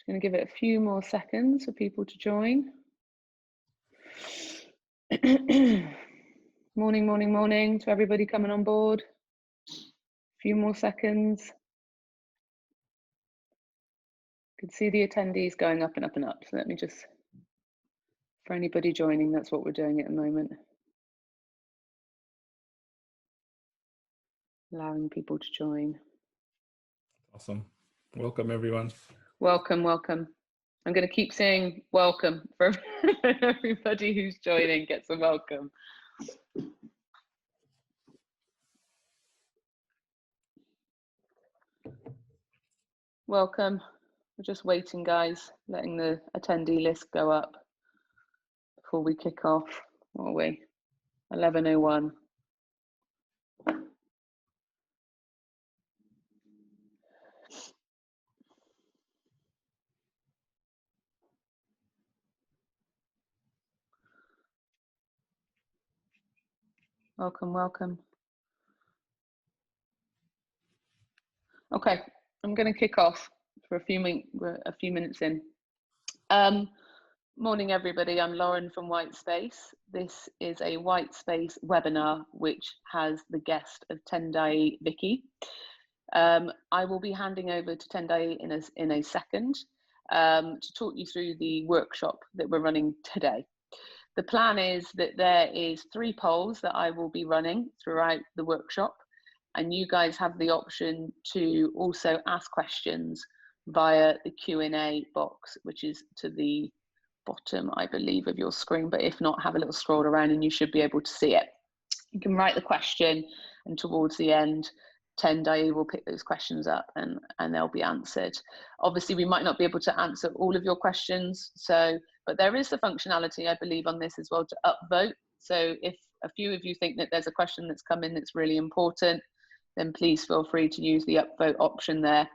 going to give it a few more seconds for people to join. Morning, morning, morning to everybody coming on board. A few more seconds. Can see the attendees going up and up and up. So let me just, for anybody joining, that's what we're doing at the moment. Allowing people to join. Awesome. Welcome, everyone. Welcome, welcome. I'm going to keep saying welcome for everybody who's joining gets a welcome. Welcome. We're just waiting, guys, letting the attendee list go up before we kick off. What are we? 11:01. Welcome, welcome. Okay, I'm going to kick off for a few minutes in. Morning, everybody. I'm Lauren from Whitespace. This is a Whitespace webinar which has the guest of Tendai, Vicky. I will be handing over to Tendai in a second to talk you through the workshop that we're running today. The plan is that there is 3 polls that I will be running throughout the workshop, and you guys have the option to also ask questions via the Q&A box, which is to the bottom, I believe, of your screen, but if not, have a little scroll around and you should be able to see it. You can write the question, and towards the end, Tendai will pick those questions up and they'll be answered. Obviously, we might not be able to answer all of your questions, but there is the functionality, I believe, on this as well to upvote. So if a few of you think that there's a question that's come in that's really important, then please feel free to use the upvote option there.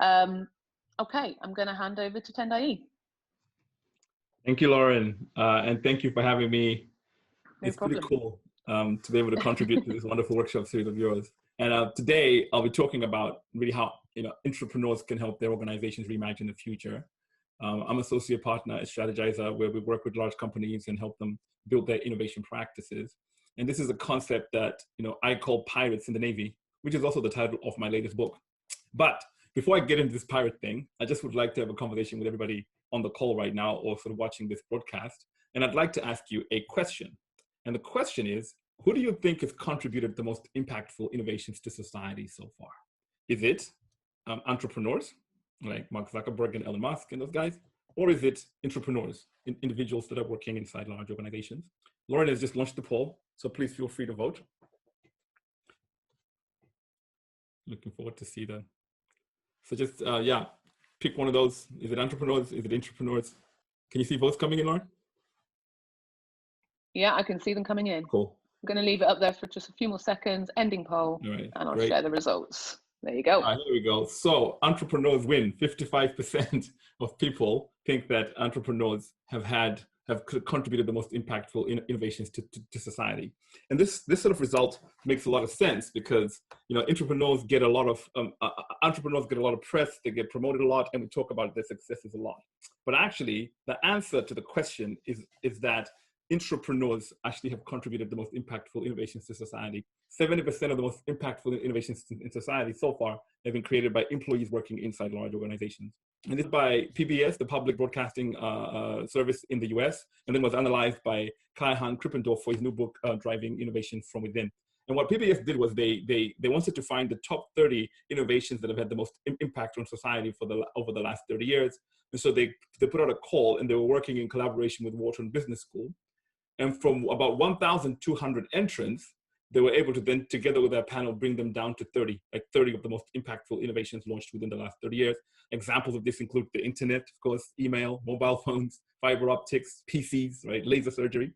Okay, I'm going to hand over to Tendai. Thank you, Lauren, and thank you for having me. No it's problem. Pretty cool to be able to contribute to this wonderful workshop series of yours. And today I'll be talking about really how entrepreneurs can help their organizations reimagine the future. I'm associate partner at Strategizer, where we work with large companies and help them build their innovation practices. And this is a concept that I call pirates in the Navy, which is also the title of my latest book. But before I get into this pirate thing, I just would like to have a conversation with everybody on the call right now or sort of watching this broadcast. And I'd like to ask you a question. And the question is, who do you think has contributed the most impactful innovations to society so far? Is it entrepreneurs like Mark Zuckerberg and Elon Musk and those guys? Or is it entrepreneurs, individuals that are working inside large organizations? Lauren has just launched the poll, so please feel free to vote. Looking forward to see that. So just, pick one of those. Is it entrepreneurs? Is it entrepreneurs? Can you see votes coming in, Lauren? Yeah, I can see them coming in. Cool. I'm going to leave it up there for just a few more seconds, ending poll, Right, and I'll great. share the results. There you go. Here we go. So entrepreneurs win. 55% of people think that entrepreneurs have contributed the most impactful innovations to society. And this sort of result makes a lot of sense because entrepreneurs get a lot of press, they get promoted a lot, and we talk about their successes a lot. But actually, the answer to the question is that entrepreneurs actually have contributed the most impactful innovations to society. 70% of the most impactful innovations in society so far have been created by employees working inside large organizations. And this by PBS, the public broadcasting service in the US, and then was analyzed by Kai-Han Krippendorf for his new book, Driving Innovation from Within. And what PBS did was they wanted to find the top 30 innovations that have had the most impact on society over the last 30 years. And so they put out a call, and they were working in collaboration with Wharton Business School. And from about 1,200 entrants, they were able to then, together with their panel, bring them down to 30 of the most impactful innovations launched within the last 30 years. Examples of this include the internet, of course, email, mobile phones, fiber optics, PCs, right, laser surgery.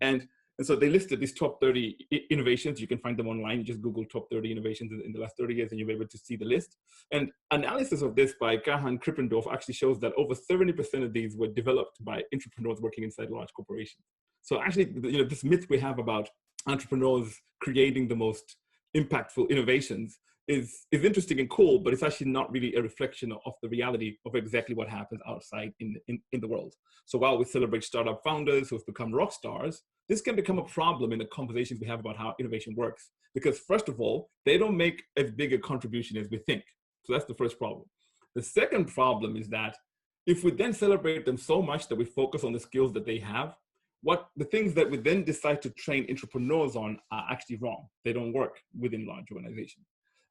And so they listed these top 30 innovations. You can find them online. You just Google top 30 innovations in the last 30 years, and you'll be able to see the list. And analysis of this by Kai-Han Krippendorf actually shows that over 70% of these were developed by entrepreneurs working inside large corporations. So actually, this myth we have about entrepreneurs creating the most impactful innovations is interesting and cool, but it's actually not really a reflection of the reality of exactly what happens outside in the world. So while we celebrate startup founders who have become rock stars, this can become a problem in the conversations we have about how innovation works. Because first of all, they don't make as big a contribution as we think. So that's the first problem. The second problem is that if we then celebrate them so much that we focus on the skills that they have, the things that we then decide to train entrepreneurs on are actually wrong. They don't work within large organizations.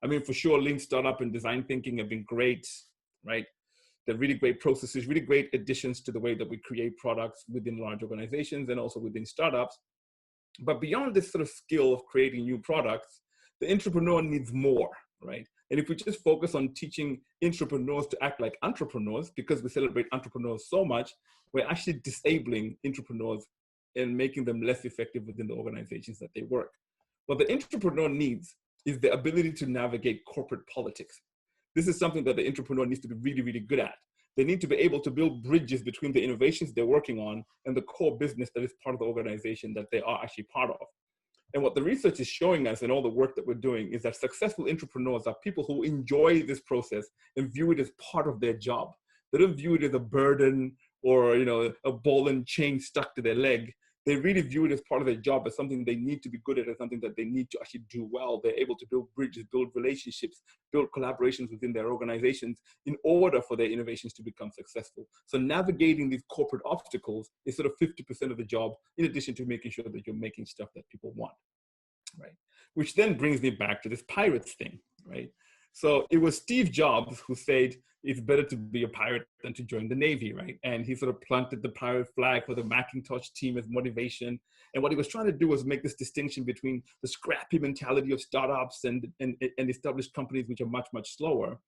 I mean, for sure, lean startup and design thinking have been great, right? They're really great processes, really great additions to the way that we create products within large organizations and also within startups. But beyond this sort of skill of creating new products, the entrepreneur needs more, right? And if we just focus on teaching entrepreneurs to act like entrepreneurs, because we celebrate entrepreneurs so much, we're actually disabling entrepreneurs and making them less effective within the organizations that they work. What the entrepreneur needs is the ability to navigate corporate politics. This is something that the entrepreneur needs to be really, really good at. They need to be able to build bridges between the innovations they're working on and the core business that is part of the organization that they are actually part of. And what the research is showing us and all the work that we're doing is that successful entrepreneurs are people who enjoy this process and view it as part of their job. They don't view it as a burden or, you know, a ball and chain stuck to their leg. They really view it as part of their job, as something they need to be good at, as something that they need to actually do well. They're able to build bridges, build relationships, build collaborations within their organizations in order for their innovations to become successful. So navigating these corporate obstacles is sort of 50% of the job, in addition to making sure that you're making stuff that people want, right? Which then brings me back to this pirates thing, right? So it was Steve Jobs who said, it's better to be a pirate than to join the Navy, right? And he sort of planted the pirate flag for the Macintosh team as motivation. And what he was trying to do was make this distinction between the scrappy mentality of startups and established companies, which are much, much slower.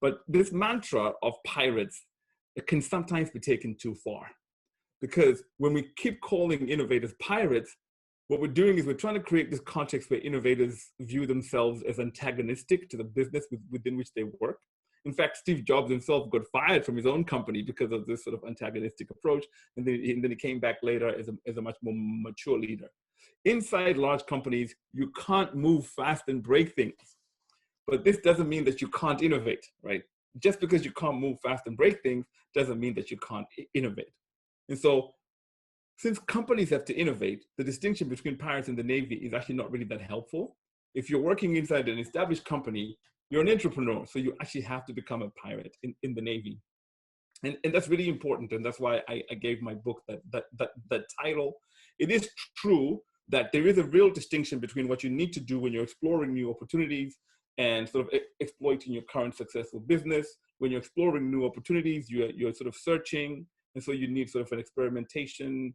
But this mantra of pirates, it can sometimes be taken too far. Because when we keep calling innovators pirates, what we're doing is we're trying to create this context where innovators view themselves as antagonistic to the business within which they work. In fact, Steve Jobs himself got fired from his own company because of this sort of antagonistic approach. And then he came back later as a much more mature leader. Inside large companies, you can't move fast and break things. But this doesn't mean that you can't innovate, right? Just because you can't move fast and break things doesn't mean that you can't innovate. And so since companies have to innovate, the distinction between pirates and the Navy is actually not really that helpful. If you're working inside an established company, you're an entrepreneur, so you actually have to become a pirate in the Navy. And that's really important, and that's why I gave my book that title. It is true that there is a real distinction between what you need to do when you're exploring new opportunities and sort of exploiting your current successful business. When you're exploring new opportunities, you're sort of searching, and so you need sort of an experimentation,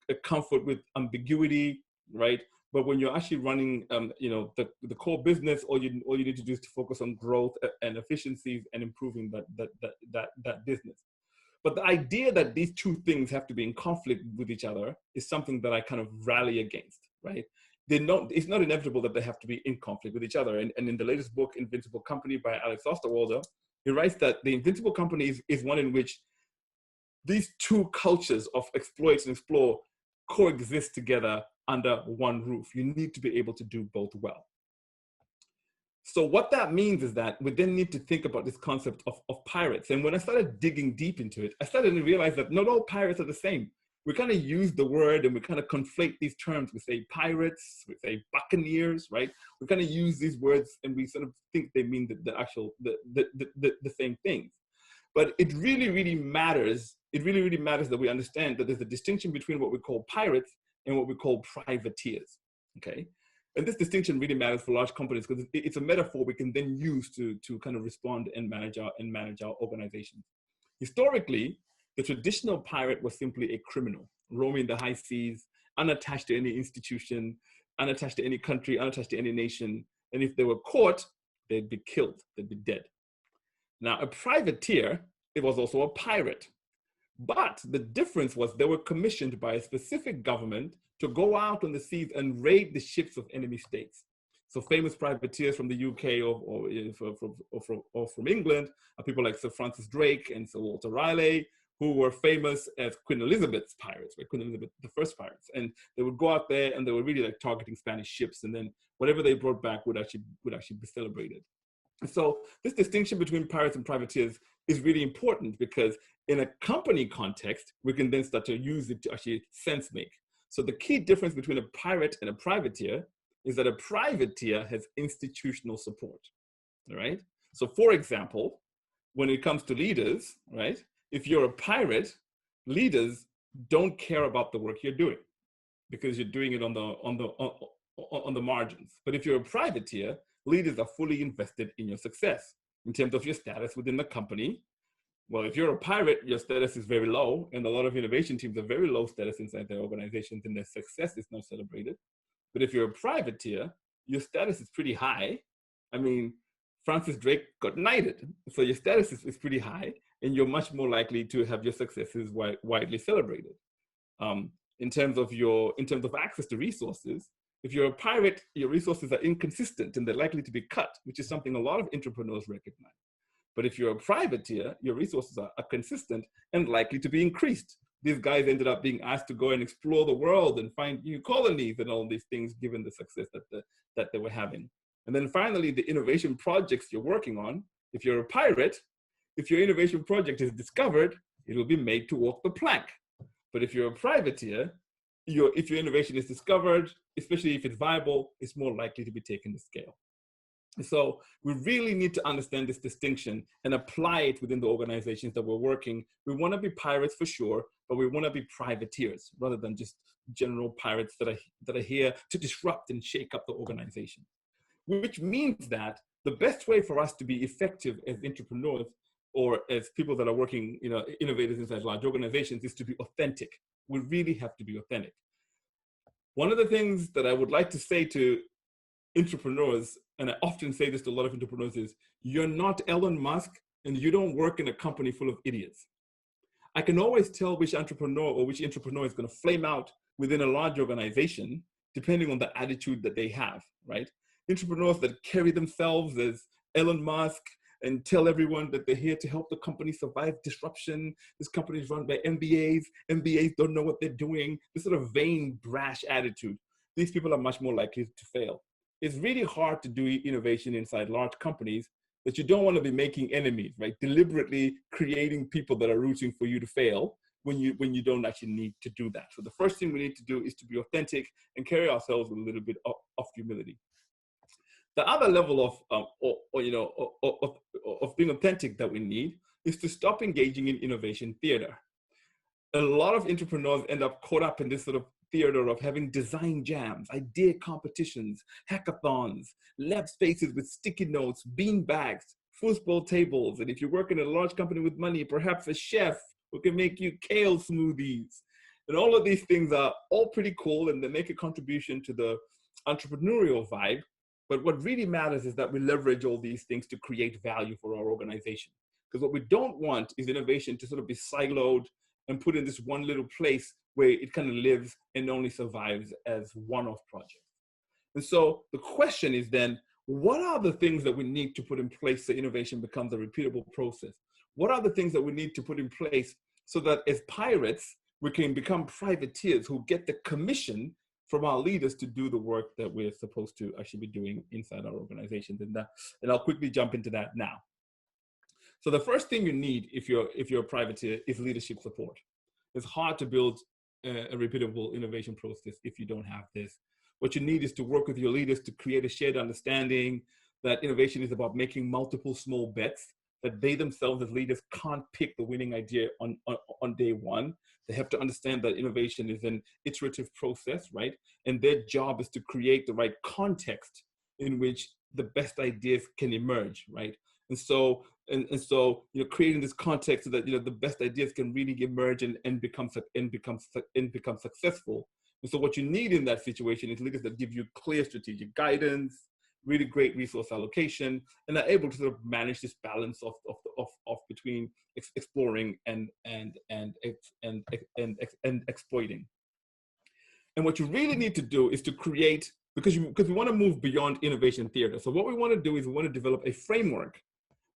a comfort with ambiguity, right? But when you're actually running, the core business, all you need to do is to focus on growth and efficiencies and improving that business. But the idea that these two things have to be in conflict with each other is something that I kind of rally against, right? It's not inevitable that they have to be in conflict with each other. And in the latest book, Invincible Company by Alex Osterwalder, he writes that the Invincible Company is one in which these two cultures of exploit and explore coexist together under one roof. You need to be able to do both well. So what that means is that we then need to think about this concept of pirates. And when I started digging deep into it, I started to realize that not all pirates are the same. We kind of use the word and we kind of conflate these terms. We say pirates, we say buccaneers, right? We kind of use these words and we sort of think they mean the same things. But it really, really matters. It really, really matters that we understand that there's a distinction between what we call pirates and what we call privateers, okay? And this distinction really matters for large companies because it's a metaphor we can then use to kind of respond and manage our organizations. Historically, the traditional pirate was simply a criminal, roaming the high seas, unattached to any institution, unattached to any country, unattached to any nation. And if they were caught, they'd be killed, they'd be dead. Now, a privateer, it was also a pirate. But the difference was they were commissioned by a specific government to go out on the seas and raid the ships of enemy states. So famous privateers from the UK or from England are people like Sir Francis Drake and Sir Walter Raleigh, who were famous as Queen Elizabeth's pirates, right? Queen Elizabeth the first pirates, and they would go out there and they were really like targeting Spanish ships, and then whatever they brought back would actually be celebrated. And so this distinction between pirates and privateers is really important, because in a company context, we can then start to use it to actually sense make. So the key difference between a pirate and a privateer is that a privateer has institutional support, all right? So for example, when it comes to leaders, right? If you're a pirate, leaders don't care about the work you're doing because you're doing it on the margins. But if you're a privateer, leaders are fully invested in your success in terms of your status within the company. Well, if you're a pirate, your status is very low, and a lot of innovation teams have very low status inside their organizations, and their success is not celebrated. But if you're a privateer, your status is pretty high. I mean, Francis Drake got knighted, so your status is pretty high, and you're much more likely to have your successes widely celebrated. In terms of access to resources, if you're a pirate, your resources are inconsistent and they're likely to be cut, which is something a lot of entrepreneurs recognize. But if you're a privateer, your resources are consistent and likely to be increased. These guys ended up being asked to go and explore the world and find new colonies and all these things, given the success that they were having. And then finally, the innovation projects you're working on, if you're a pirate, if your innovation project is discovered, it will be made to walk the plank. But if you're a privateer, if your innovation is discovered, especially if it's viable, it's more likely to be taken to scale. So we really need to understand this distinction and apply it within the organizations that we're working. We want to be pirates for sure, but we want to be privateers rather than just general pirates that are here to disrupt and shake up the organization. Which means that the best way for us to be effective as entrepreneurs or as people that are working, innovators inside large organizations, is to be authentic. We really have to be authentic. One of the things that I would like to say to entrepreneurs, and I often say this to a lot of entrepreneurs, is you're not Elon Musk and you don't work in a company full of idiots. I can always tell which entrepreneur is going to flame out within a large organization, depending on the attitude that they have, right? Entrepreneurs that carry themselves as Elon Musk and tell everyone that they're here to help the company survive disruption. This company is run by MBAs. MBAs don't know what they're doing. This sort of vain, brash attitude. These people are much more likely to fail. It's really hard to do innovation inside large companies that you don't want to be making enemies, right? Deliberately creating people that are rooting for you to fail when you don't actually need to do that. So the first thing we need to do is to be authentic and carry ourselves with a little bit of humility. The other level of being authentic that we need is to stop engaging in innovation theater. A lot of entrepreneurs end up caught up in this sort of theater of having design jams, idea competitions, hackathons, lab spaces with sticky notes, bean bags, foosball tables, and if you work in a large company with money, perhaps a chef who can make you kale smoothies. And all of these things are all pretty cool and they make a contribution to the entrepreneurial vibe. But what really matters is that we leverage all these things to create value for our organization. Because what we don't want is innovation to sort of be siloed and put in this one little place where it kind of lives and only survives as one-off projects. And so the question is then, what are the things that we need to put in place so innovation becomes a repeatable process? What are the things that we need to put in place so that as pirates, we can become privateers who get the commission from our leaders to do the work that we're supposed to actually be doing inside our organizations? And I'll quickly jump into that now. So the first thing you need if you're a privateer is leadership support. It's hard to build a repeatable innovation process if you don't have this. What you need is to work with your leaders to create a shared understanding that innovation is about making multiple small bets, that they themselves as leaders can't pick the winning idea on day one. They have to understand that innovation is an iterative process, right? And their job is to create the right context in which the best ideas can emerge, right? And so, creating this context so that the best ideas can really emerge and become successful. And so, what you need in that situation is leaders that give you clear strategic guidance, really great resource allocation, and are able to sort of manage this balance of between exploring and exploiting. And what you really need to do is to create, because we want to move beyond innovation theater. So what we want to do is we want to develop a framework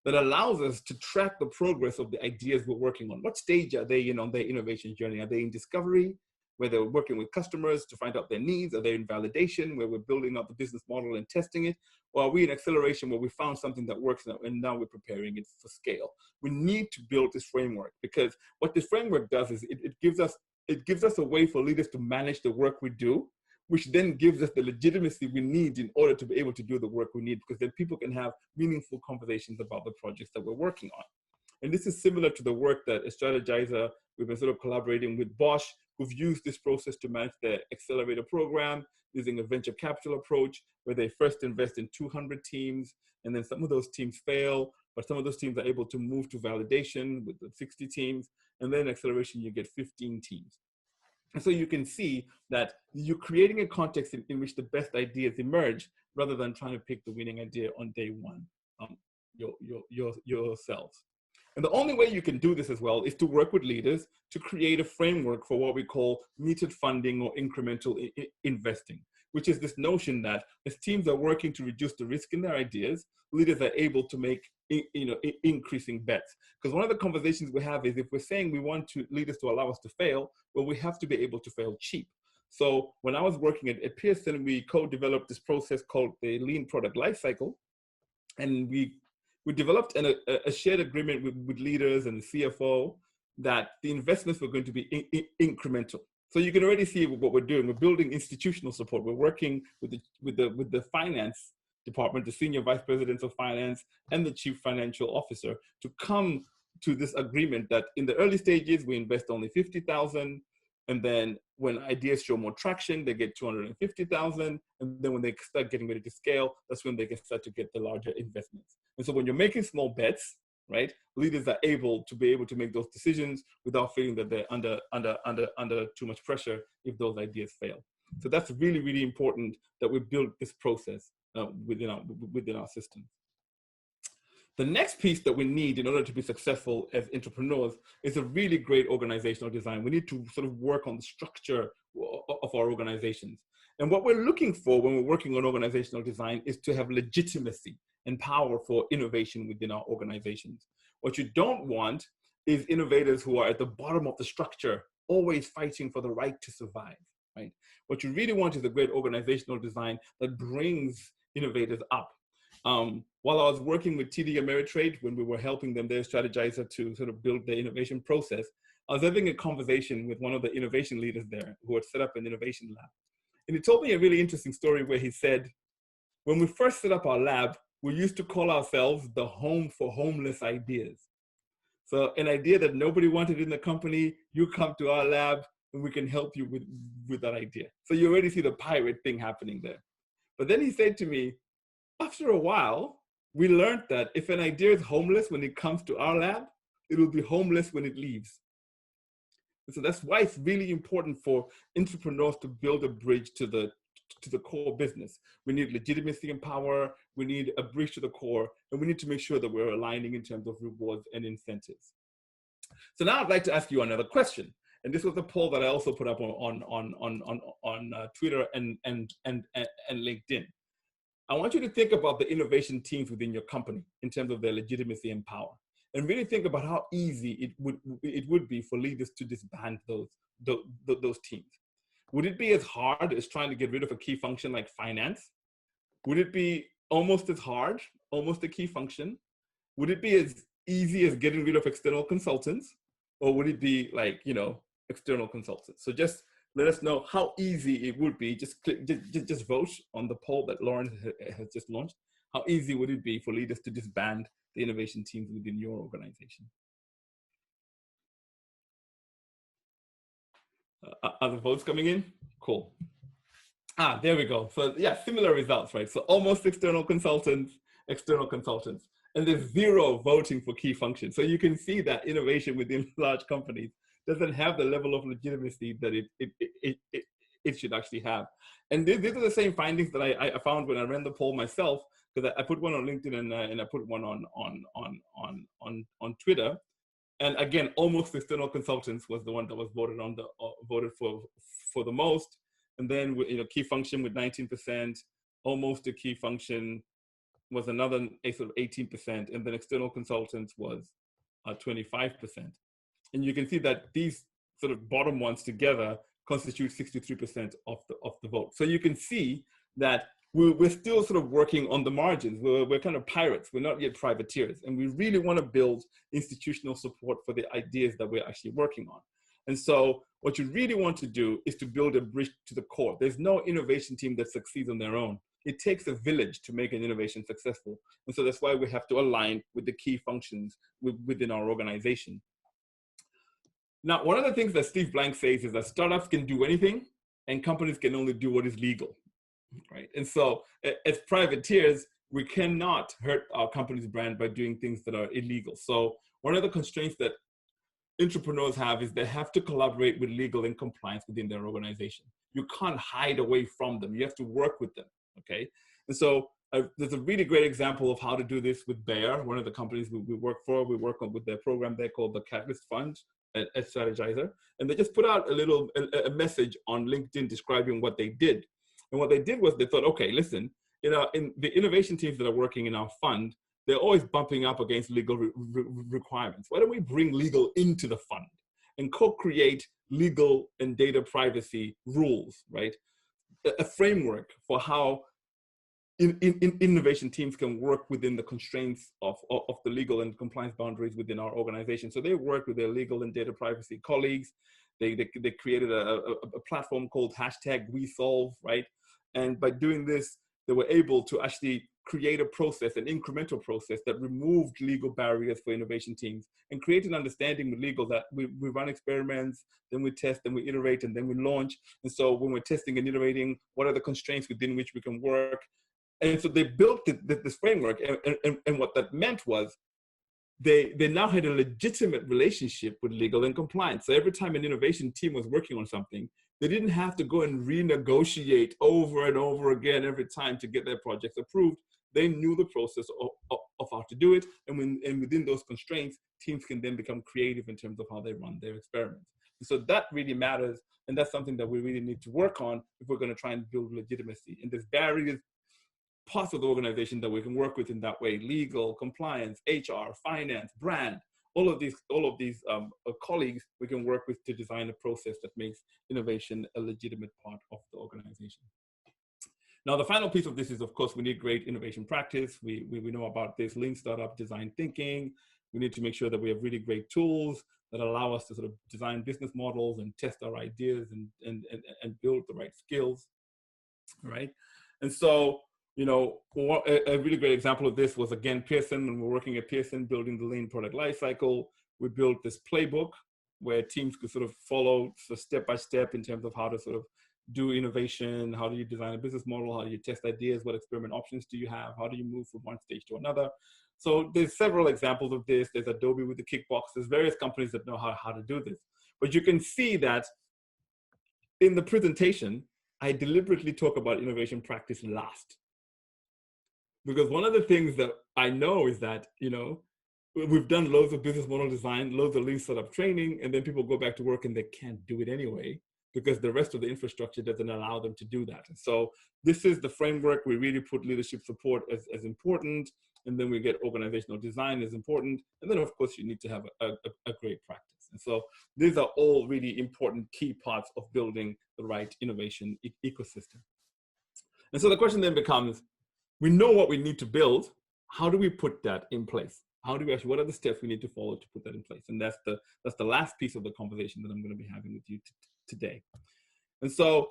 that allows us to track the progress of the ideas we're working on. What stage are they in on their innovation journey? Are they in discovery, where they're working with customers to find out their needs? Are they in validation, where we're building up the business model and testing it? Or are we in acceleration, where we found something that works now, and now we're preparing it for scale? We need to build this framework, because what this framework does is it gives us a way for leaders to manage the work we do, which then gives us the legitimacy we need in order to be able to do the work we need, because then people can have meaningful conversations about the projects that we're working on. And this is similar to the work that a strategizer, we've been sort of collaborating with Bosch, who've used this process to manage their accelerator program using a venture capital approach, where they first invest in 200 teams, and then some of those teams fail, but some of those teams are able to move to validation with the 60 teams, and then acceleration, you get 15 teams. And so you can see that you're creating a context in which the best ideas emerge, rather than trying to pick the winning idea on day one yourselves. And the only way you can do this as well is to work with leaders to create a framework for what we call metered funding or incremental investing, which is this notion that as teams are working to reduce the risk in their ideas, leaders are able to make increasing bets. Because one of the conversations we have is, if we're saying we want leaders to allow us to fail, well, we have to be able to fail cheap. So when I was working at Pearson, we co-developed this process called the Lean Product Lifecycle, and we developed a shared agreement with leaders and the CFO that the investments were going to be incremental. So you can already see what we're doing. We're building institutional support. We're working with the finance department, the senior vice presidents of finance, and the chief financial officer, to come to this agreement that in the early stages we invest only 50,000, and then when ideas show more traction, they get 250,000, and then when they start getting ready to scale, that's when they can start to get the larger investments. And so when you're making small bets, right, leaders are able to make those decisions without feeling that they're under too much pressure if those ideas fail. So that's really, really important that we build this process within our system. The next piece that we need in order to be successful as entrepreneurs is a really great organizational design. We need to sort of work on the structure of our organizations. And what we're looking for when we're working on organizational design is to have legitimacy and power for innovation within our organizations. What you don't want is innovators who are at the bottom of the structure, always fighting for the right to survive, right? What you really want is a great organizational design that brings innovators up. While I was working with TD Ameritrade, when we were helping them, their strategizer, to sort of build their innovation process, I was having a conversation with one of the innovation leaders there who had set up an innovation lab. And he told me a really interesting story where he said, when we first set up our lab, we used to call ourselves the home for homeless ideas. So an idea that nobody wanted in the company, you come to our lab and we can help you with that idea. So you already see the pirate thing happening there. But then he said to me, after a while, we learned that if an idea is homeless when it comes to our lab, it will be homeless when it leaves. And so that's why it's really important for entrepreneurs to build a bridge to the core business. We need legitimacy and power. We need a bridge to the core, and we need to make sure that we're aligning in terms of rewards and incentives. So now I'd like to ask you another question. And this was a poll that I also put up on Twitter and LinkedIn. I want you to think about the innovation teams within your company in terms of their legitimacy and power, and really think about how easy it would be for leaders to disband those teams. Would it be as hard as trying to get rid of a key function like finance? Would it be almost as hard, almost a key function? Would it be as easy as getting rid of external consultants? Or would it be like, external consultants? So just let us know how easy it would be. Just vote on the poll that Lauren has just launched. How easy would it be for leaders to disband the innovation teams within your organization? Are the votes coming in? Cool. There we go. So yeah, similar results, right? So almost external consultants. And there's 0 voting for key functions. So you can see that innovation within large companies doesn't have the level of legitimacy that it should actually have. And these are the same findings that I found when I ran the poll myself, because I put one on LinkedIn and I put one on Twitter. And again, almost external consultants was the one that was voted for the most. And then key function with 19%, almost a key function, was another a sort of 18%, and then external consultants was 25%. And you can see that these sort of bottom ones together constitute 63% of the vote. So you can see that we're still sort of working on the margins. We're kind of pirates. We're not yet privateers. And we really want to build institutional support for the ideas that we're actually working on. And so what you really want to do is to build a bridge to the core. There's no innovation team that succeeds on their own. It takes a village to make an innovation successful. And so that's why we have to align with the key functions within our organization. Now, one of the things that Steve Blank says is that startups can do anything and companies can only do what is legal, right? And so as privateers, we cannot hurt our company's brand by doing things that are illegal. So one of the constraints that entrepreneurs have is they have to collaborate with legal and compliance within their organization. You can't hide away from them. You have to work with them, okay? And so there's a really great example of how to do this with Bayer, one of the companies we work for. We work on with their program there called the Catalyst Fund at Strategizer. And they just put out a message on LinkedIn describing what they did. And what they did was they thought, okay, listen, in the innovation teams that are working in our fund, they're always bumping up against legal requirements. Why don't we bring legal into the fund and co-create legal and data privacy rules, right? A framework for how innovation teams can work within the constraints of the legal and compliance boundaries within our organization. So they worked with their legal and data privacy colleagues. They created a platform called #WeSolve, right? And by doing this, they were able to actually create a process, an incremental process that removed legal barriers for innovation teams and create an understanding with legal that we run experiments, then we test, then we iterate, and then we launch. And so when we're testing and iterating, what are the constraints within which we can work? And so they built this framework, and what that meant was they now had a legitimate relationship with legal and compliance. So every time an innovation team was working on something, they didn't have to go and renegotiate over and over again every time to get their projects approved. They knew the process of how to do it, and within those constraints, teams can then become creative in terms of how they run their experiments. And so that really matters, and that's something that we really need to work on if we're going to try and build legitimacy. And there's various parts of the organization that we can work with in that way: legal, compliance, HR, finance, brand. All of these colleagues we can work with to design a process that makes innovation a legitimate part of the organization. Now, the final piece of this is, of course, we need great innovation practice. We know about this lean startup design thinking. We need to make sure that we have really great tools that allow us to sort of design business models and test our ideas and build the right skills, right? And so, you know, a really great example of this was, again, Pearson. When we're working at Pearson, building the lean product lifecycle, we built this playbook where teams could sort of follow step by step in terms of how to sort of do innovation. How do you design a business model? How do you test ideas? What experiment options do you have? How do you move from one stage to another? So there's several examples of this. There's Adobe with the Kickbox. There's various companies that know how to do this. But you can see that in the presentation, I deliberately talk about innovation practice last. Because one of the things that I know is that, you know, we've done loads of business model design, loads of lean startup training, and then people go back to work and they can't do it anyway because the rest of the infrastructure doesn't allow them to do that. And so this is the framework. We really put leadership support as important, and then we get organizational design as important. And then, of course, you need to have a great practice. And so these are all really important key parts of building the right innovation ecosystem. And so the question then becomes, we know what we need to build. How do we put that in place? How do we actually, what are the steps we need to follow to put that in place? And that's the last piece of the conversation that I'm going to be having with you today. And so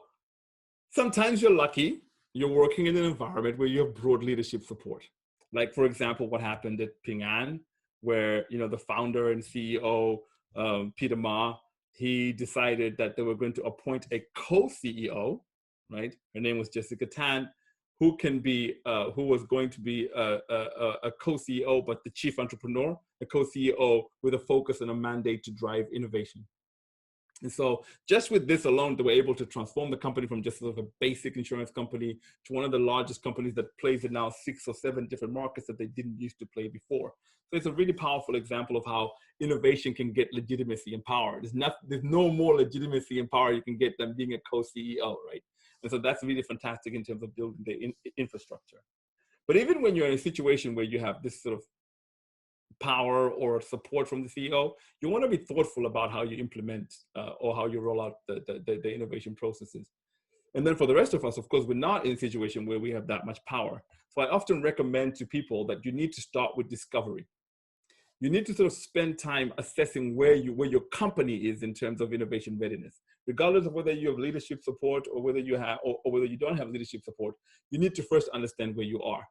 sometimes you're lucky, you're working in an environment where you have broad leadership support. Like, for example, what happened at Ping An, where, you know, the founder and CEO, Peter Ma, he decided that they were going to appoint a co-CEO, right? Her name was Jessica Tan, who was going to be a co-CEO, but the chief entrepreneur, a co-CEO with a focus and a mandate to drive innovation. And so just with this alone, they were able to transform the company from just sort of a basic insurance company to one of the largest companies that plays in now 6 or 7 different markets that they didn't used to play before. So it's a really powerful example of how innovation can get legitimacy and power. There's no more legitimacy and power you can get than being a co-CEO, right? And so that's really fantastic in terms of building the infrastructure. But even when you're in a situation where you have this sort of power or support from the CEO, you want to be thoughtful about how you implement or how you roll out the innovation processes. And then for the rest of us, of course, we're not in a situation where we have that much power. So I often recommend to people that you need to start with discovery. You need to sort of spend time assessing where your company is in terms of innovation readiness, regardless of whether you have leadership support or whether you have or whether you don't have leadership support. You need to first understand where you are.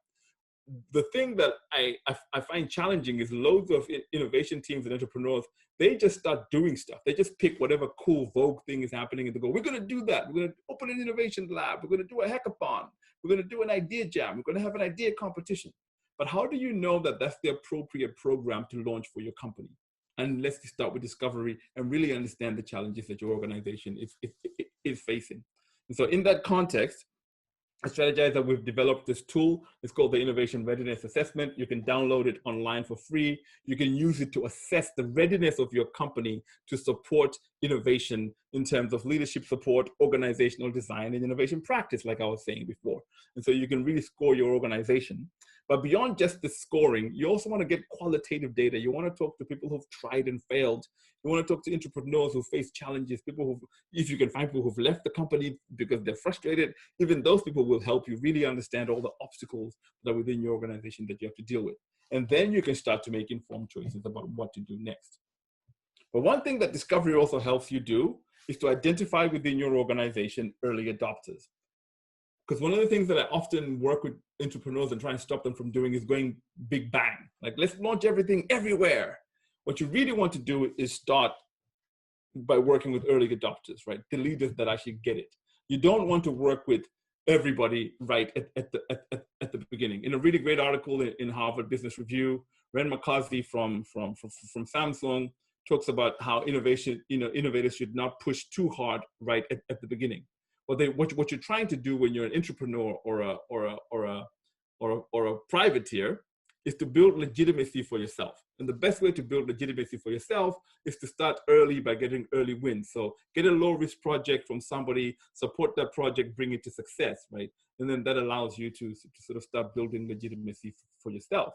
The thing that I find challenging is loads of innovation teams and entrepreneurs, they just start doing stuff. They just pick whatever cool vogue thing is happening and they go, we're going to do that. We're going to open an innovation lab. We're going to do a hackathon. We're going to do an idea jam. We're going to have an idea competition. But how do you know that that's the appropriate program to launch for your company? Unless you start with discovery and really understand the challenges that your organization is facing. And so in that context, I strategize that we've developed this tool. It's called the Innovation Readiness Assessment. You can download it online for free. You can use it to assess the readiness of your company to support innovation in terms of leadership support, organizational design, and innovation practice, like I was saying before. And so you can really score your organization. But beyond just the scoring, you also want to get qualitative data. You want to talk to people who've tried and failed. You want to talk to entrepreneurs who face challenges, people who, if you can find people who've left the company because they're frustrated, even those people will help you really understand all the obstacles that are within your organization that you have to deal with. And then you can start to make informed choices about what to do next. But one thing that discovery also helps you do is to identify within your organization early adopters. Because one of the things that I often work with entrepreneurs and try and stop them from doing is going big bang. Like, let's launch everything everywhere. What you really want to do is start by working with early adopters, right? The leaders that actually get it. You don't want to work with everybody right at the beginning. In a really great article in Harvard Business Review, Ren McCarthy from Samsung talks about how innovators should not push too hard right at the beginning. What you're trying to do when you're an entrepreneur or a privateer is to build legitimacy for yourself. And the best way to build legitimacy for yourself is to start early by getting early wins. So get a low risk project from somebody, support that project, bring it to success, right? And then that allows you to sort of start building legitimacy for yourself.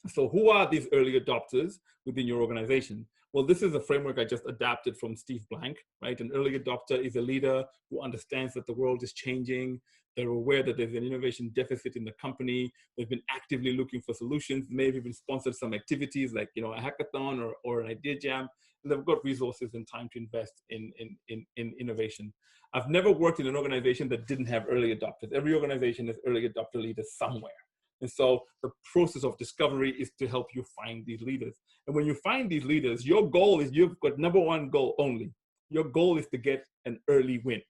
So who are these early adopters within your organization? Well, this is a framework I just adapted from Steve Blank, right? An early adopter is a leader who understands that the world is changing. They're aware that there's an innovation deficit in the company. They've been actively looking for solutions, maybe even sponsored some activities like, a hackathon or an idea jam. And they've got resources and time to invest in innovation. I've never worked in an organization that didn't have early adopters. Every organization has early adopter leaders somewhere. And so the process of discovery is to help you find these leaders. And when you find these leaders, your goal is, you've got number one goal only. Your goal is to get an early win.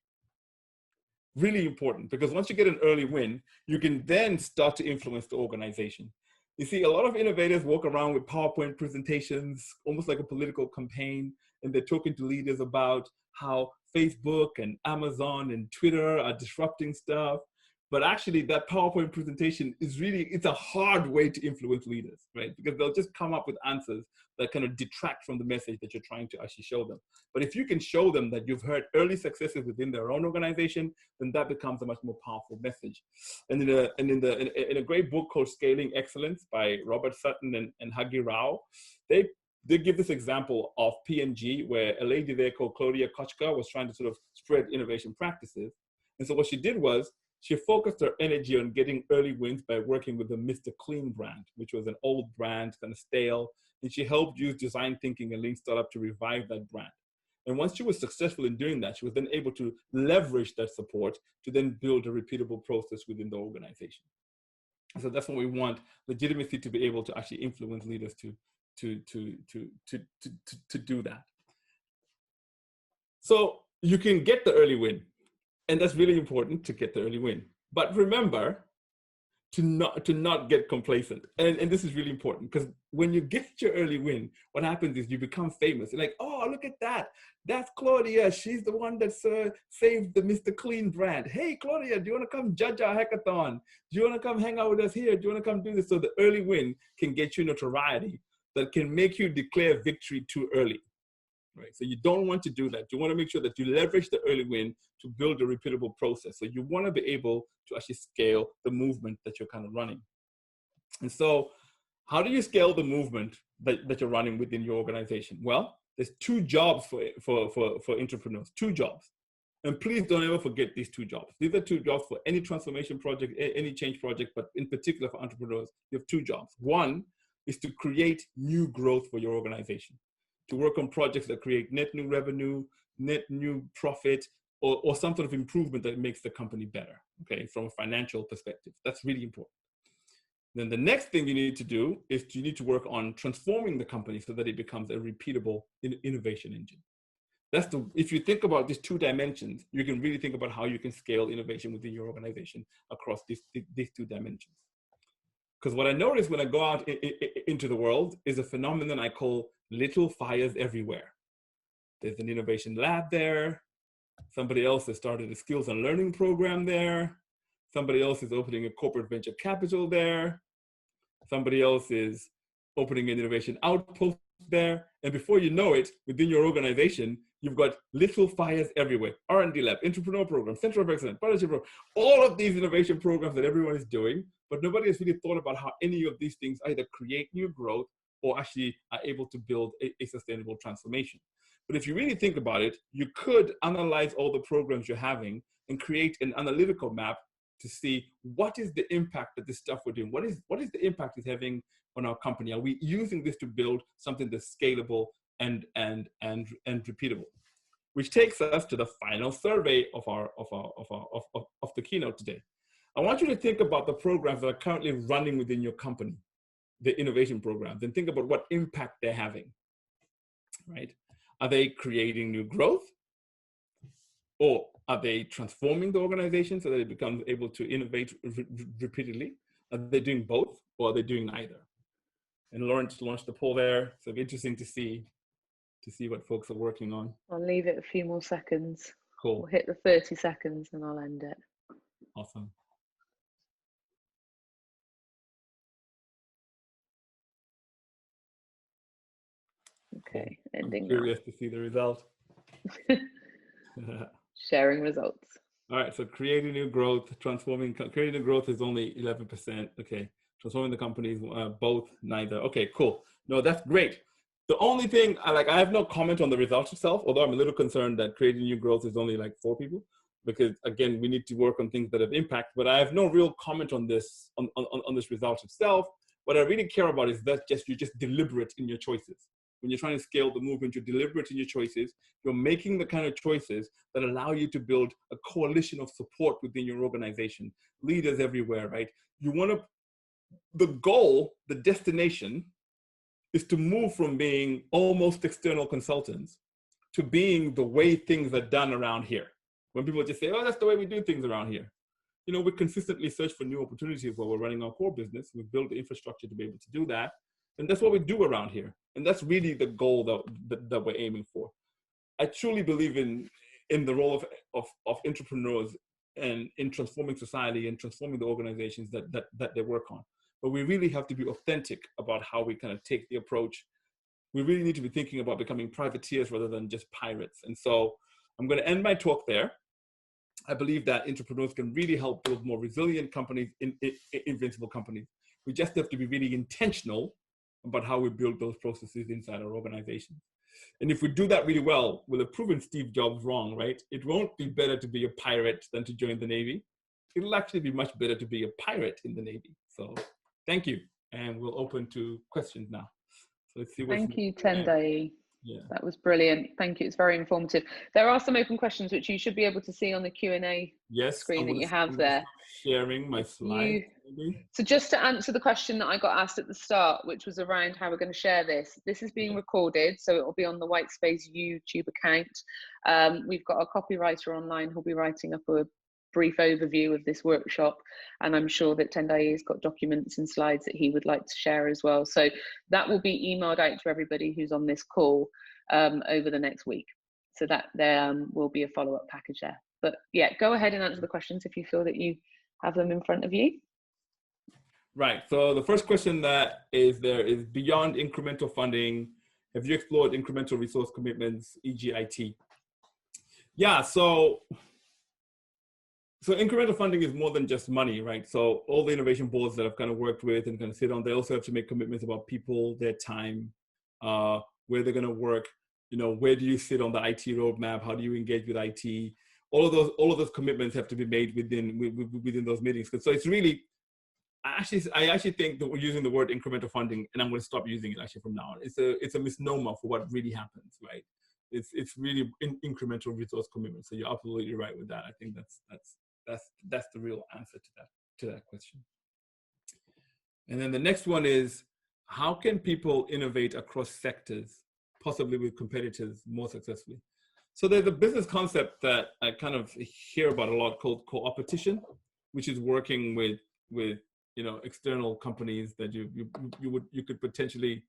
Really important, because once you get an early win, you can then start to influence the organization. You see, a lot of innovators walk around with PowerPoint presentations, almost like a political campaign, and they're talking to leaders about how Facebook and Amazon and Twitter are disrupting stuff. But actually that PowerPoint presentation is really, it's a hard way to influence leaders, right? Because they'll just come up with answers that kind of detract from the message that you're trying to actually show them. But if you can show them that you've heard early successes within their own organization, then that becomes a much more powerful message. And in a great book called Scaling Excellence by Robert Sutton and Hagi Rao, they give this example of P&G, where a lady there called Claudia Kochka was trying to sort of spread innovation practices. And so what she did was, she focused her energy on getting early wins by working with the Mr. Clean brand, which was an old brand, kind of stale. And she helped use design thinking and lean startup to revive that brand. And once she was successful in doing that, she was then able to leverage that support to then build a repeatable process within the organization. So that's what we want, legitimacy to be able to actually influence leaders to do that. So you can get the early win. And that's really important, to get the early win. But remember to not get complacent. And this is really important, because when you get your early win, what happens is you become famous. You're like, oh, look at that. That's Claudia. She's the one that saved the Mr. Clean brand. Hey, Claudia, do you want to come judge our hackathon? Do you want to come hang out with us here? Do you want to come do this? So the early win can get you notoriety that can make you declare victory too early. right? So you don't want to do that. You want to make sure that you leverage the early win to build a repeatable process. So you want to be able to actually scale the movement that you're kind of running. And so how do you scale the movement that you're running within your organization? Well, there's two jobs for entrepreneurs, two jobs. And please don't ever forget these two jobs. These are two jobs for any transformation project, any change project, but in particular for entrepreneurs, you have two jobs. One is to create new growth for your organization, to work on projects that create net new revenue, net new profit, or some sort of improvement that makes the company better, okay, from a financial perspective. That's really important. Then the next thing you need to do is you need to work on transforming the company so that it becomes a repeatable innovation engine. If you think about these two dimensions, you can really think about how you can scale innovation within your organization across these two dimensions. Because what I notice when I go out into the world is a phenomenon I call little fires everywhere. There's an innovation lab there. Somebody else has started a skills and learning program there. Somebody else is opening a corporate venture capital there. Somebody else is opening an innovation outpost there. And before you know it, within your organization, you've got little fires everywhere. R&D lab, entrepreneur program, center of excellence, partnership program, all of these innovation programs that everyone is doing, but nobody has really thought about how any of these things either create new growth or actually are able to build a sustainable transformation. But if you really think about it, you could analyze all the programs you're having and create an analytical map to see what is the impact that this stuff we're doing, what is the impact it's having on our company? Are we using this to build something that's scalable and repeatable? Which takes us to the final survey of the keynote today. I want you to think about the programs that are currently running within your company, the innovation programs, and think about what impact they're having, right? Are they creating new growth? Or are they transforming the organization so that it becomes able to innovate repeatedly? Are they doing both, or are they doing neither? And Lawrence launched the poll there, so it'll be interesting to see what folks are working on. I'll leave it a few more seconds. Cool. We'll hit the 30 seconds and I'll end it. Awesome. Okay, cool. ending I'm curious to see the result. Sharing results. All right, so creating new growth, creating new growth is only 11%. Okay, transforming the companies, both, neither. Okay, cool. No, that's great. The only thing, I have no comment on the results itself, although I'm a little concerned that creating new growth is only like 4 people, because again, we need to work on things that have impact, but I have no real comment on this, on this result itself. What I really care about is that you're just deliberate in your choices. When you're trying to scale the movement, you're deliberate in your choices. You're making the kind of choices that allow you to build a coalition of support within your organization, leaders everywhere, right? The goal, the destination, is to move from being almost external consultants to being the way things are done around here. When people just say, oh, that's the way we do things around here. You know, we consistently search for new opportunities while we're running our core business. We've built the infrastructure to be able to do that. And that's what we do around here. And that's really the goal that we're aiming for. I truly believe in the role of entrepreneurs and in transforming society and transforming the organizations that they work on. But we really have to be authentic about how we kind of take the approach. We really need to be thinking about becoming privateers rather than just pirates. And so I'm going to end my talk there. I believe that entrepreneurs can really help build more resilient companies, invincible companies. We just have to be really intentional about how we build those processes inside our organization. And if we do that really well, we'll have proven Steve Jobs wrong, right? It won't be better to be a pirate than to join the Navy. It'll actually be much better to be a pirate in the Navy. So thank you. And we'll open to questions now. So let's see. Thank you, Tendai. Yeah. That was brilliant. Thank you. It's very informative. There are some open questions which you should be able to see on the Q&A screen that you have there. Sharing my slides. So just to answer the question that I got asked at the start, which was around how we're going to share this. This is being recorded, so it will be on the Whitespace YouTube account. We've got a copywriter online who'll be writing up a brief overview of this workshop, and I'm sure that Tendai has got documents and slides that he would like to share as well. So that will be emailed out to everybody who's on this call over the next week. So that there will be a follow-up package there. But yeah, go ahead and answer the questions if you feel that you have them in front of you. Right. So the first question that is there is, beyond incremental funding, Have you explored incremental resource commitments, e.g. IT? Yeah, so incremental funding is more than just money, right? So all the innovation boards that I've kind of worked with and kind of sit on, they also have to make commitments about people, their time, where they're going to work. You know, where do you sit on the IT roadmap? How do you engage with IT? All of those commitments have to be made within those meetings. So it's really, I actually think that we're using the word incremental funding, and I'm going to stop using it actually from now on. It's a misnomer for what really happens, right? It's really incremental resource commitment. So you're absolutely right with that. I think that's the real answer to that question. And then the next one is, how can people innovate across sectors, possibly with competitors, more successfully? So there's a business concept that I kind of hear about a lot called co-opetition, which is working with external companies that you could potentially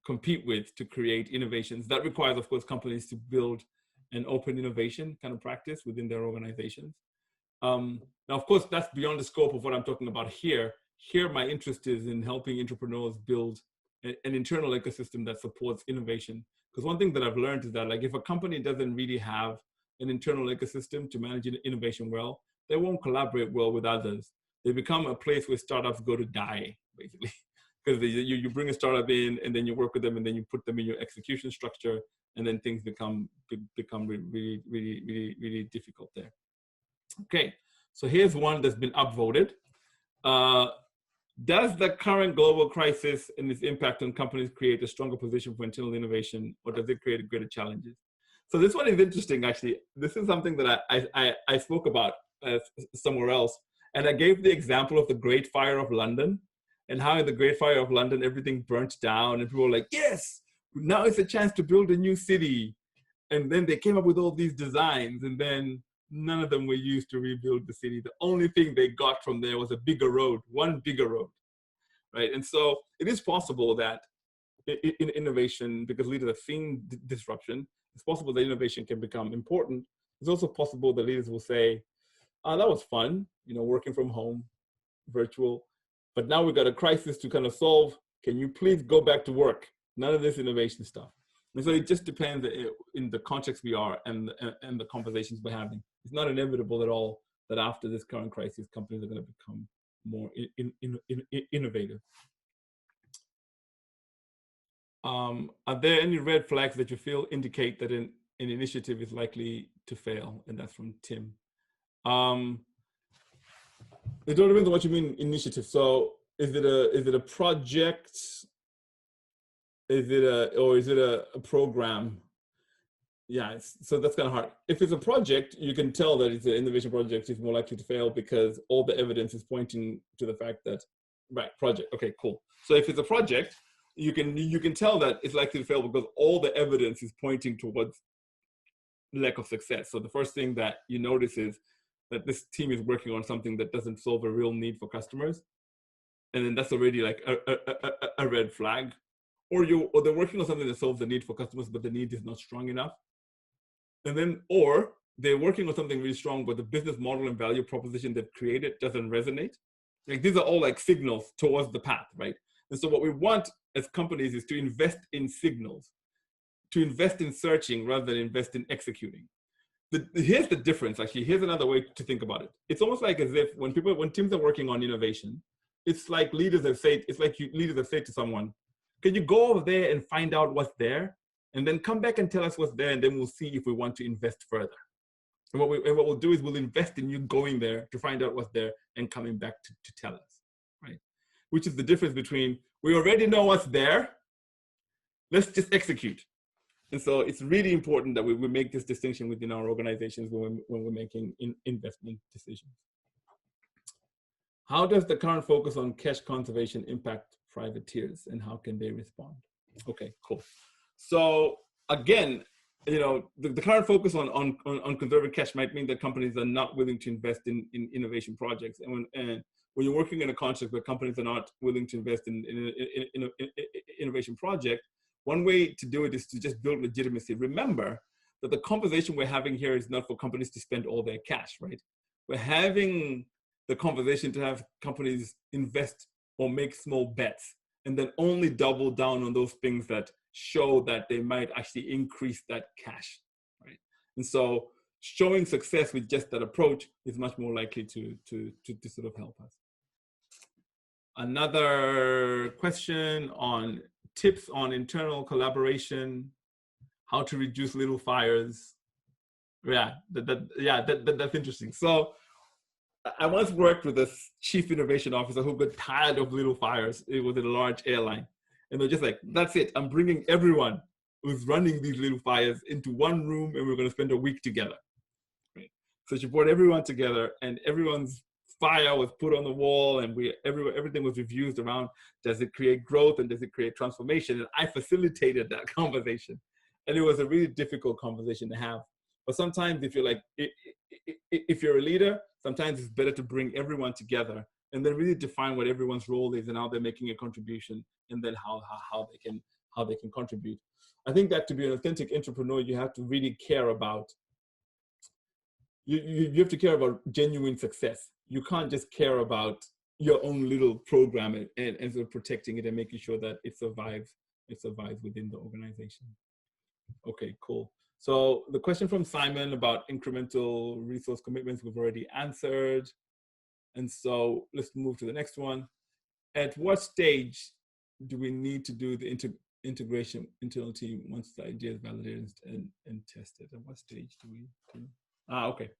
compete with to create innovations. That requires, of course, companies to build an open innovation kind of practice within their organizations. Now, of course, that's beyond the scope of what I'm talking about here. Here, my interest is in helping entrepreneurs build an internal ecosystem that supports innovation. Because one thing that I've learned is that, like, if a company doesn't really have an internal ecosystem to manage innovation well, they won't collaborate well with others. They become a place where startups go to die, basically. Because you bring a startup in, and then you work with them, and then you put them in your execution structure, and then things become really, really, really, really difficult there. Okay, so here's one that's been upvoted. Does the current global crisis and its impact on companies create a stronger position for internal innovation, or does it create greater challenges? So this one is interesting, actually. This is something that I spoke about somewhere else, and I gave the example of the Great Fire of London, and how in the Great Fire of London, everything burnt down, and people were like, yes, now it's a chance to build a new city. And then they came up with all these designs, and then none of them were used to rebuild the city. The only thing they got from there was a bigger road, one bigger road, right? And so it is possible that in innovation, because leaders have seen disruption, it's possible that innovation can become important. It's also possible that leaders will say, oh, that was fun, working from home, virtual, but now we've got a crisis to kind of solve. Can you please go back to work? None of this innovation stuff. And so it just depends in the context we are and the conversations we're having. It's not inevitable at all that after this current crisis, companies are going to become more innovative. Are there any red flags that you feel indicate that an initiative is likely to fail? And that's from Tim. It all depends on what you mean initiative. So is it a project? Is it a program? Yeah, so that's kind of hard. If it's a project, you can tell that it's an innovation project is more likely to fail because all the evidence is pointing to the fact that, right, project, okay, cool. So if it's a project, you can tell that it's likely to fail because all the evidence is pointing towards lack of success. So the first thing that you notice is that this team is working on something that doesn't solve a real need for customers. And then that's already like a red flag. Or they're working on something that solves the need for customers, but the need is not strong enough. And then, or they're working on something really strong, but the business model and value proposition they've created doesn't resonate. Like, these are all like signals towards the path, right? And so what we want as companies is to invest in signals, to invest in searching rather than invest in executing. Here's the difference, actually. Here's another way to think about it. It's almost like as if when teams are working on innovation, it's like leaders have said to someone, can you go over there and find out what's there? And then come back and tell us what's there, and then we'll see if we want to invest further. And what we'll do is we'll invest in you going there to find out what's there and coming back to tell us, right? Which is the difference between, we already know what's there, let's just execute. And so it's really important that we make this distinction within our organizations when we're making investment decisions. How does the current focus on cash conservation impact privateers, and how can they respond? Okay, cool. So again, the current focus on conserving cash might mean that companies are not willing to invest in innovation projects. And when you're working in a context where companies are not willing to invest in innovation project, one way to do it is to just build legitimacy. Remember that the conversation we're having here is not for companies to spend all their cash, right? We're having the conversation to have companies invest or make small bets, and then only double down on those things that show that they might actually increase that cash, right? And so showing success with just that approach is much more likely to sort of help us. Another question on tips on internal collaboration, how to reduce little fires. Yeah, that's interesting. So I once worked with a chief innovation officer who got tired of little fires. It was a large airline. And they're just like, that's it. I'm bringing everyone who's running these little fires into one room and we're going to spend a week together. Right? So she brought everyone together and everyone's fire was put on the wall and everything was reviewed around, does it create growth and does it create transformation? And I facilitated that conversation. And it was a really difficult conversation to have. But sometimes if you're like, if you're a leader, sometimes it's better to bring everyone together and then really define what everyone's role is and how they're making a contribution, and then how they can contribute. I think that to be an authentic entrepreneur, you have to really care about, you have to care about genuine success. You can't just care about your own little program and sort of protecting it and making sure that it survives within the organization. Okay, cool. So the question from Simon about incremental resource commitments, we've already answered. And so let's move to the next one. At what stage do we need to do the integration internal team once the idea is validated and tested? At what stage do we do? Okay.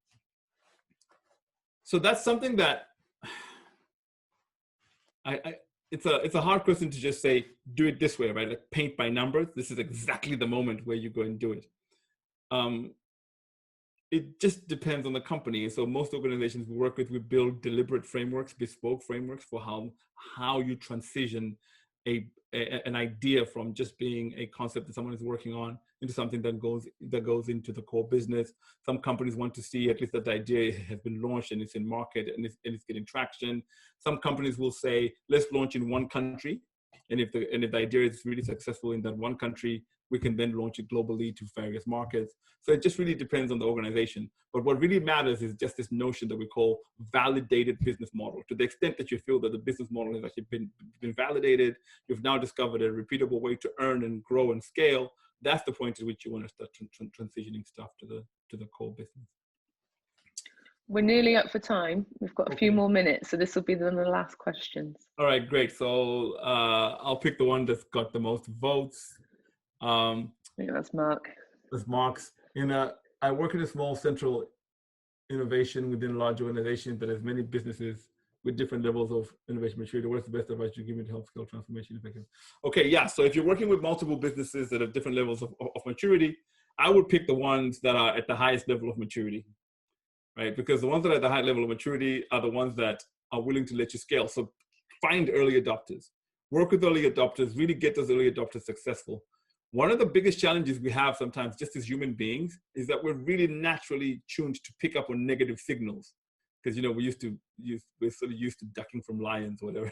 So that's something that it's a hard question to just say, do it this way, right? Like paint by numbers. This is exactly the moment where you go and do it. It just depends on the company. So most organizations we work with, we build deliberate frameworks, bespoke frameworks for how you transition an idea from just being a concept that someone is working on into something that goes into the core business. Some companies want to see at least that the idea has been launched and it's in market and it's getting traction. Some companies will say, let's launch in one country. And if the idea is really successful in that one country, we can then launch it globally to various markets. So it just really depends on the organization. But what really matters is just this notion that we call validated business model. To the extent that you feel that the business model has actually been validated, you've now discovered a repeatable way to earn and grow and scale. That's the point at which you want to start transitioning stuff to the core business. We're nearly up for time. We've got a few more minutes, so this will be the last questions. All right, great. So I'll pick the one that's got the most votes. I think that's Mark. That's Mark's. I work in a small central innovation within a large organization that has many businesses with different levels of innovation maturity. What's the best advice you give me to help scale transformation effectively? Okay, yeah. So if you're working with multiple businesses that have different levels of maturity, I would pick the ones that are at the highest level of maturity, right? Because the ones that are at the high level of maturity are the ones that are willing to let you scale. So find early adopters, work with early adopters, really get those early adopters successful. One of the biggest challenges we have sometimes just as human beings is that we're really naturally tuned to pick up on negative signals. Because, we're sort of used to ducking from lions or whatever.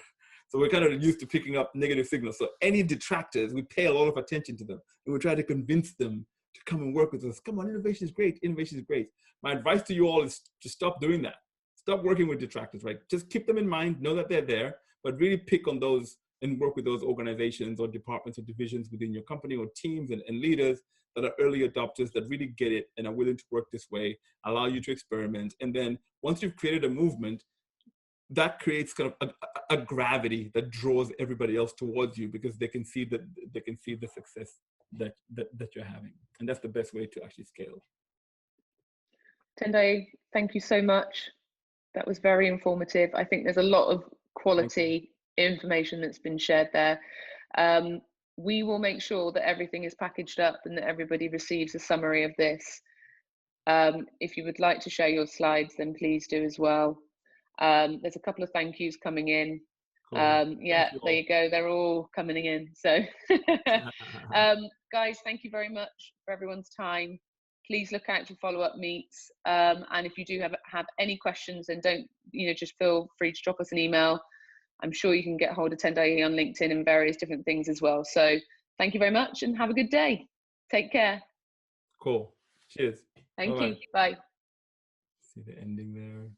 So we're kind of used to picking up negative signals. So any detractors, we pay a lot of attention to them. And we try to convince them to come and work with us. Come on, innovation is great. Innovation is great. My advice to you all is to stop doing that. Stop working with detractors, right? Just keep them in mind, know that they're there, but really pick on those and work with those organizations or departments or divisions within your company or teams and leaders that are early adopters that really get it and are willing to work this way, allow you to experiment. And then once you've created a movement, that creates kind of a gravity that draws everybody else towards you because they can see the success that you're having. And that's the best way to actually scale. Tendai, thank you so much. That was very informative. I think there's a lot of quality information that's been shared there. We will make sure that everything is packaged up and that everybody receives a summary of this. If you would like to share your slides, then please do as well. There's a couple of thank yous coming in. Cool. Yeah, there you go. They're all coming in. So guys, thank you very much for everyone's time. Please look out for follow-up meets. And if you do have any questions, then don't, just feel free to drop us an email. I'm sure you can get hold of Tendai on LinkedIn and various different things as well. So thank you very much and have a good day. Take care. Cool. Cheers. Thank you. Bye. See the ending there.